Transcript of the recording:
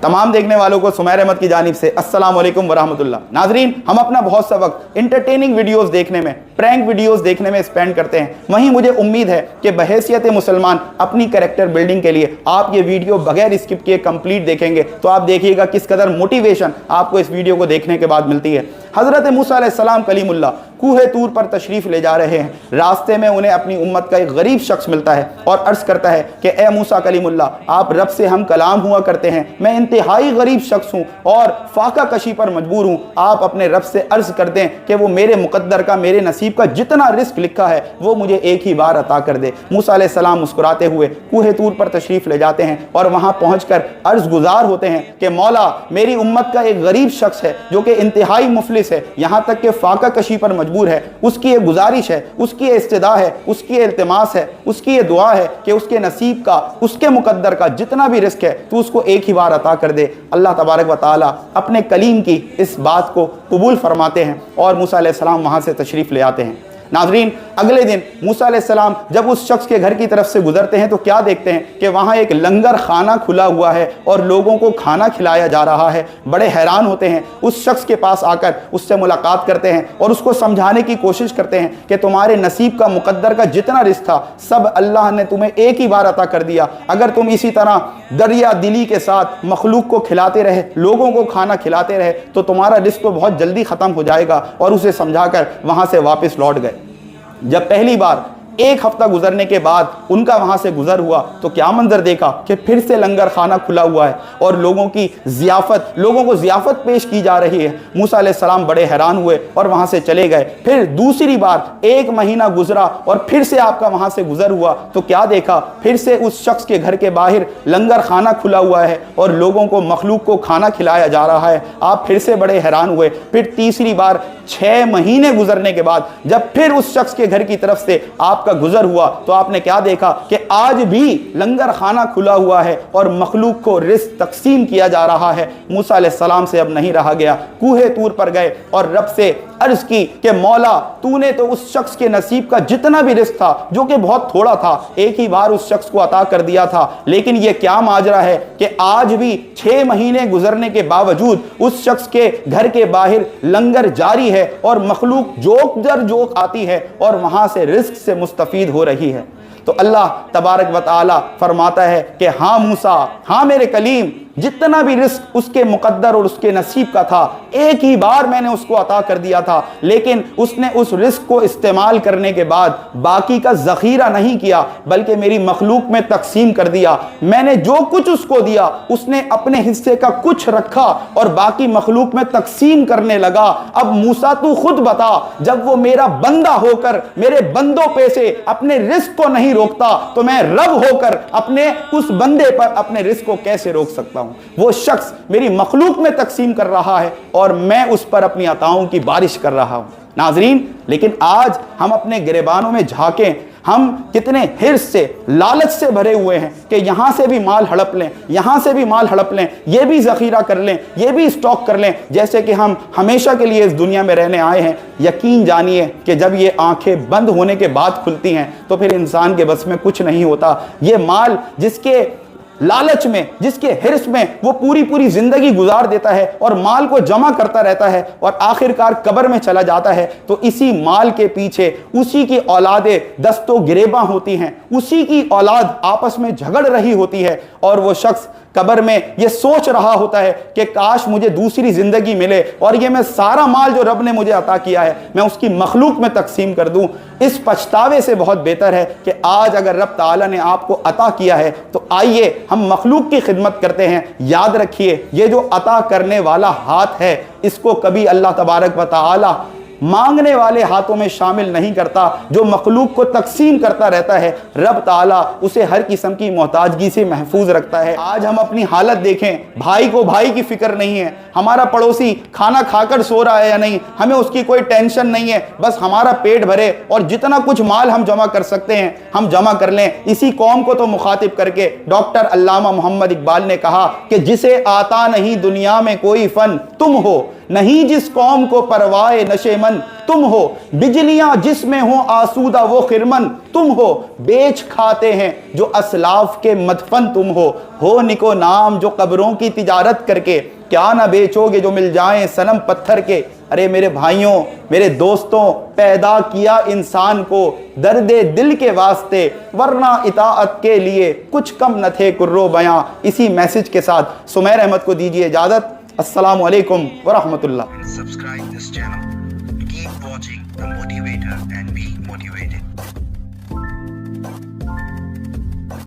तमाम देखने वालों को सुमैर अहमद की जानिब से अस्सलाम वालेकुम वरहमतुल्लाह। नाजरीन, हम अपना बहुत सा वक्त इंटरटेनिंग वीडियोस देखने में, प्रैंक वीडियोस देखने में स्पेंड करते हैं। वहीं मुझे उम्मीद है कि बहैसियत मुसलमान अपनी कैरेक्टर बिल्डिंग के लिए आप ये वीडियो बगैर स्किप किए कंप्लीट देखेंगे तो आप देखिएगा किस कदर मोटिवेशन आपको इस वीडियो को देखने के बाद मिलती है। हज़रत मूसा अलैहिस्सलाम कलीमुल्लाह कूहे तूर पर तशरीफ़ ले जा रहे हैं। रास्ते में उन्हें अपनी उम्मत का एक गरीब शख्स मिलता है और अर्ज़ करता है कि ए मूसा कलीमुल्लाह, आप रब से हम कलाम हुआ करते हैं, मैं इंतहाई गरीब शख्स हूँ और फाका कशी पर मजबूर हूँ। आप अपने रब से अर्ज़ कर दें कि वो मेरे मुकद्दर का, मेरे नसीब का जितना रिस्क लिखा है वो मुझे एक ही बार अता कर दे। मूसा अलैहिस्सलाम मुस्कुराते हुए कूहे तूर पर तशरीफ़ ले जाते हैं और वहाँ पहुँचकर अर्ज़ गुजार होते हैं कि मौला, मेरी उम्मत का एक गरीब शख्स है जो कि इंतहाई मुफलिस है, यहाँ तक कि फाका कशी पर मजबूर है। उसकी ये गुजारिश है, उसकी ये इस्तिदा है, उसकी ये इल्तिमास है, उसकी ये दुआ है कि उसके नसीब का, उसके मुकद्दर का जितना भी रिस्क है तो उसको एक ही बार अता कर दे। अल्लाह तबारक व तआला अपने कलीम की इस बात को कबूल फरमाते हैं और मूसा अलैहिस्सलाम वहाँ से तशरीफ़ ले आते हैं। नाजरीन, अगले दिन मूसा अलैहिस्सलाम जब उस शख्स के घर की तरफ से गुजरते हैं तो क्या देखते हैं कि वहाँ एक लंगर खाना खुला हुआ है और लोगों को खाना खिलाया जा रहा है। बड़े हैरान होते हैं, उस शख्स के पास आकर उससे मुलाकात करते हैं और उसको समझाने की कोशिश करते हैं कि तुम्हारे नसीब का, मुकद्दर का जितना रिस्क था सब अल्लाह ने तुम्हें एक ही बार अता कर दिया। अगर तुम इसी तरह दरिया दिली के साथ मखलूक को खिलाते रहे, लोगों को खाना खिलाते रहे तो तुम्हारा रिस्क तो बहुत जल्दी ख़त्म हो जाएगा। और उसे समझाकर वहाँ से वापस लौट गए। जब पहली बार एक हफ्ता गुजरने के बाद उनका वहाँ से गुजर हुआ तो क्या मंजर देखा कि फिर से लंगर खाना खुला हुआ है और लोगों को ज़ियाफ़त पेश की जा रही है। मूसा अलैहिस्सलाम बड़े हैरान हुए और वहाँ से चले गए। फिर दूसरी बार एक महीना गुजरा और फिर से आपका वहाँ से गुजर हुआ तो क्या देखा, फिर से उस शख्स के घर के बाहर लंगर खाना खुला हुआ है और लोगों को, मखलूक को खाना खिलाया जा रहा है। आप फिर से बड़े हैरान हुए। फिर तीसरी बार 6 महीने गुजरने के बाद जब फिर उस शख्स के घर की तरफ से आपका गुजर हुआ तो आपने क्या देखा कि आज भी लंगर खाना खुला हुआ है और मखलूक को रिस्क तकसीम किया जा रहा है। मूसा अलैहिस्सलाम से अब नहीं रहा गया, कूहे तूर पर गए और रब से अर्ज की कि मौला, तूने तो उस शख्स के नसीब का जितना भी रिस्क था, जो कि बहुत थोड़ा था, एक ही बार उस शख्स को अता कर दिया था। लेकिन ये क्या माजरा है कि आज भी 6 महीने गुजरने के बावजूद उस शख्स के घर के बाहर लंगर जारी है और मखलूक जोक दर जोक आती है और वहां से रिस्क से मुस्तफीद हो रही है। तो अल्लाह तबारक व तआला फरमाता है कि हाँ मूसा, हाँ मेरे कलीम, जितना भी रिस्क उसके मुकद्दर और उसके नसीब का था एक ही बार मैंने उसको अता कर दिया था। लेकिन उसने उस रिस्क को इस्तेमाल करने के बाद बाकी का ज़ख़ीरा नहीं किया बल्कि मेरी मखलूक में तकसीम कर दिया। मैंने जो कुछ उसको दिया उसने अपने हिस्से का कुछ रखा और बाकी मखलूक में तकसीम करने लगा। अब मूसा तू खुद बता, जब वो मेरा बंदा होकर मेरे बंदों पे से अपने रिस्क को नहीं रोकता तो मैं रब होकर अपने उस बंदे पर अपने रिस्क को कैसे रोक सकता हूं। वो शख्स मेरी मखलूक में तकसीम कर रहा है और मैं उस पर अपनी अताओं की बारिश कर रहा हूं। नाजरीन, लेकिन आज हम अपने गिरेबानों में झांकें, हम कितने हिर्स से, लालच से भरे हुए हैं कि यहाँ से भी माल हड़प लें, यहाँ से भी माल हड़प लें, ये भी ज़ख़ीरा कर लें, ये भी स्टॉक कर लें, जैसे कि हम हमेशा के लिए इस दुनिया में रहने आए हैं। यकीन जानिए कि जब ये आंखें बंद होने के बाद खुलती हैं तो फिर इंसान के बस में कुछ नहीं होता। ये माल जिसके लालच में, जिसके हिर्स में वो पूरी पूरी जिंदगी गुजार देता है और माल को जमा करता रहता है और आखिरकार कब्र में चला जाता है, तो इसी माल के पीछे उसी की औलादें दस्तों गिरेबा होती हैं, उसी की औलाद आपस में झगड़ रही होती है और वो शख्स कब्र में ये सोच रहा होता है कि काश मुझे दूसरी जिंदगी मिले और ये मैं सारा माल जो रब ने मुझे अता किया है मैं उसकी मखलूक में तकसीम कर दूं। इस पछतावे से बहुत बेहतर है कि आज अगर रब ताला ने आपको अता किया है तो आइए हम मखलूक की खिदमत करते हैं। याद रखिए, ये जो अता करने वाला हाथ है इसको कभी अल्लाह तबारक व तआला मांगने वाले हाथों में शामिल नहीं करता। जो मखलूक को तकसीम करता रहता है रब ताला उसे हर किस्म की मोहताजगी से महफूज रखता है। आज हम अपनी हालत देखें, भाई को भाई की फिक्र नहीं है, हमारा पड़ोसी खाना खाकर सो रहा है या नहीं, हमें उसकी कोई टेंशन नहीं है, बस हमारा पेट भरे और जितना कुछ माल हम जमा कर सकते हैं हम जमा कर लें। इसी कौम को तो मुखातिब करके डॉक्टर अल्लामा मोहम्मद इकबाल ने कहा कि जिसे आता नहीं दुनिया में कोई फन तुम हो, نہیں جس قوم کو پروائے نشے من تم ہو، بجلیاں جس میں ہو آسودہ وہ خرمن تم ہو، بیچ کھاتے ہیں جو اسلاف کے مدفن تم ہو نکو نام جو قبروں کی تجارت کر کے کیا نہ بیچو گے جو مل جائیں صنم پتھر کے۔ ارے میرے بھائیوں، میرے دوستوں، پیدا کیا انسان کو درد دل کے واسطے، ورنہ اطاعت کے لیے کچھ کم نہ تھے کرو بیاں۔ اسی میسج کے ساتھ سمیر احمد کو دیجیے اجازت۔ السلام علیکم ورحمۃ اللہ۔ Subscribe this channel. Keep watching The Motivator and be motivated.